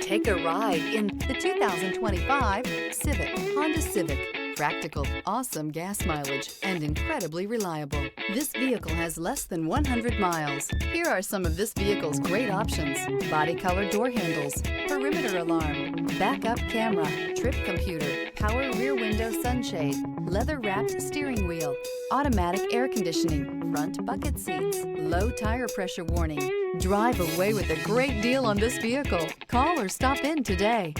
Take a ride in the 2025 Honda Civic. Practical, awesome gas mileage, and incredibly reliable. This vehicle has less than 100 miles. Here are some of this vehicle's great options: body color door handles, perimeter alarm, backup camera, trip computer, power rear window sunshade, leather-wrapped steering wheel, automatic air conditioning, front bucket seats, low tire pressure warning. Drive away with a great deal on this vehicle. Call or stop in today.